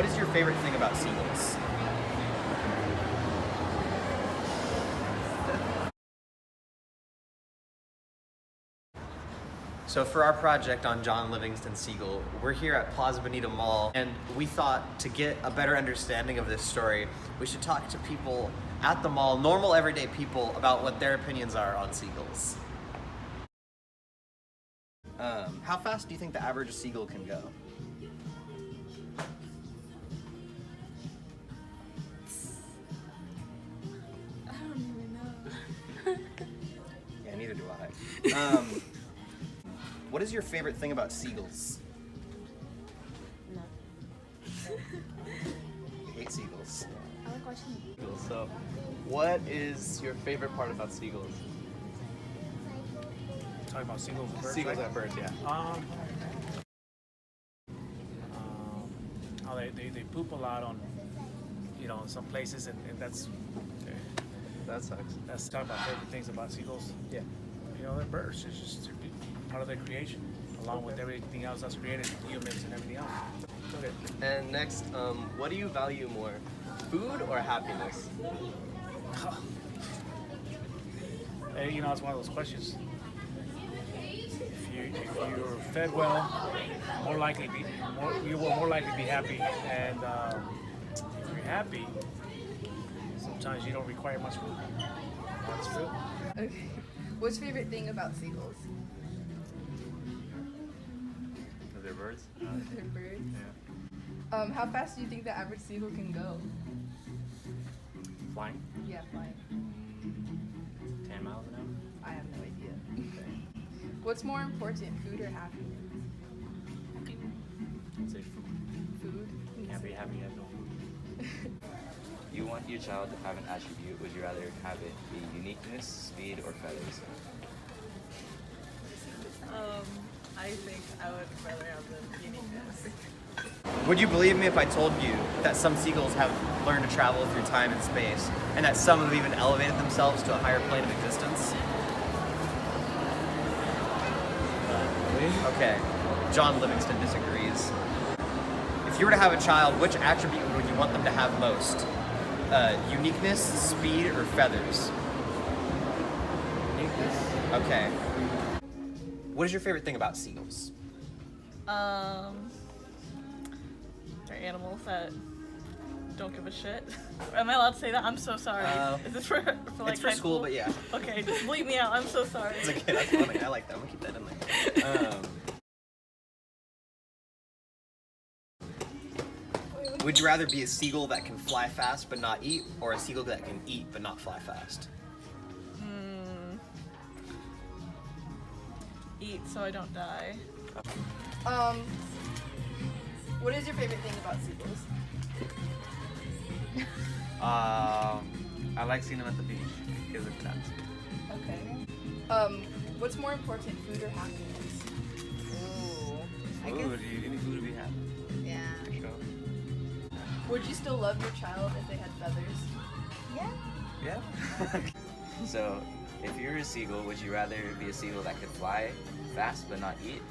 What is your favorite thing about seagulls? So for our project on John Livingston Seagull, we're here at Plaza Bonita Mall, and we thought to get a better understanding of this story, we should talk to people at the mall, normal everyday people, about what their opinions are on seagulls. How fast do you think the average seagull can go? I don't even know. Yeah, neither do I. What is your favorite thing about seagulls? No. You hate seagulls. I like watching Seagulls. So, what is your favorite part about seagulls? Talking about seagulls and birds, Seagulls right? are birds, yeah. How they poop a lot on, in some places, and that's That sucks. talking about favorite things about seagulls. Yeah. They're birds. It's just part of their creation, along with everything else that's created, humans and everything else. Okay. And next, what do you value more, food or happiness? Hey, it's one of those questions. If you're fed well, you will more likely be happy, and if you're happy, sometimes you don't require much food. That's true. Okay. What's your favorite thing about seagulls? They're birds. They're birds. Yeah. How fast do you think the average seagull can go? Flying? Yeah, flying. 10 miles an hour? I have no idea. What's more important, food or happiness? I'd say food. Food. Can't be happy, you have no food. You want your child to have an attribute. Would you rather have it be uniqueness, speed, or feathers? I think I would rather have the uniqueness. Would you believe me if I told you that some seagulls have learned to travel through time and space, and that some have even elevated themselves to a higher plane of existence? Okay, John Livingston disagrees. If you were to have a child, which attribute would you want them to have most? Uniqueness, speed, or feathers? Uniqueness. Okay. What is your favorite thing about seagulls? They're animals that don't give a shit. Am I allowed to say that? I'm so sorry. Is this for like It's for high school, but yeah. Okay, just bleep me out. I'm so sorry. It's okay, that's funny. I like that. I'm gonna keep that in there. Would you rather be a seagull that can fly fast but not eat, or a seagull that can eat but not fly fast? Eat so I don't die. What is your favorite thing about seagulls? I like seeing them at the beach because of that. Okay. What's more important, food or happiness? Ooh. I guess. Food, you need food to be happy. Yeah. For sure. Would you still love your child if they had feathers? Yeah. Yeah. So, if you're a seagull, would you rather be a seagull that could fly fast but not eat,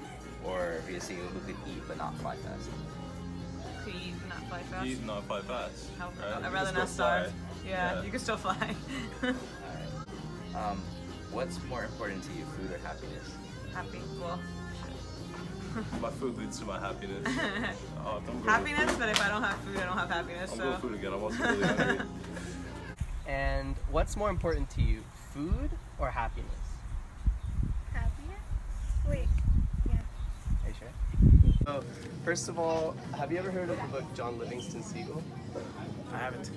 or be a seagull who could eat but not fly fast? Could eat, not fly fast. Eat, not fly fast. How- right? I'd You rather can not still fly. starve. Yeah, you can still fly. Alright. What's more important to you, food or happiness? Happy. Well, My food leads to my happiness. Oh, don't go happiness, but if I don't have food, I don't have happiness. I'm So. going food again. I'm also really hungry. And what's more important to you, food or happiness? Happiness? Wait. Are you sure? So, first of all, have you ever heard of the book John Livingston Seagull? I haven't.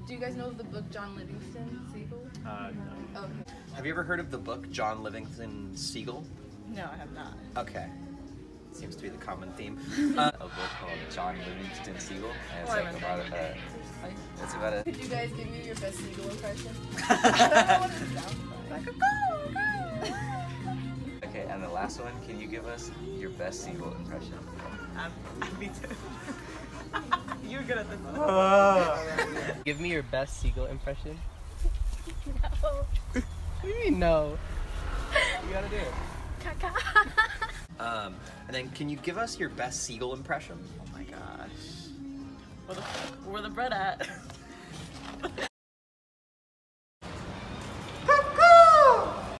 Do you guys know the book John Livingston Seagull? No. Okay. Have you ever heard of the book John Livingston Seagull? No, I have not. Okay. Seems to be the common theme. A book called John Livingston Seagull, and it's Oh, I like read about that. it's about a Could you guys give me your best seagull impression? I don't know what it sounds like. okay, and the last one, can you give us your best seagull impression? Me too. You're good at this one. Give me your best seagull impression. No. What do you mean no? You gotta do it. And then can you give us your best seagull impression? Oh my gosh. where the bread at.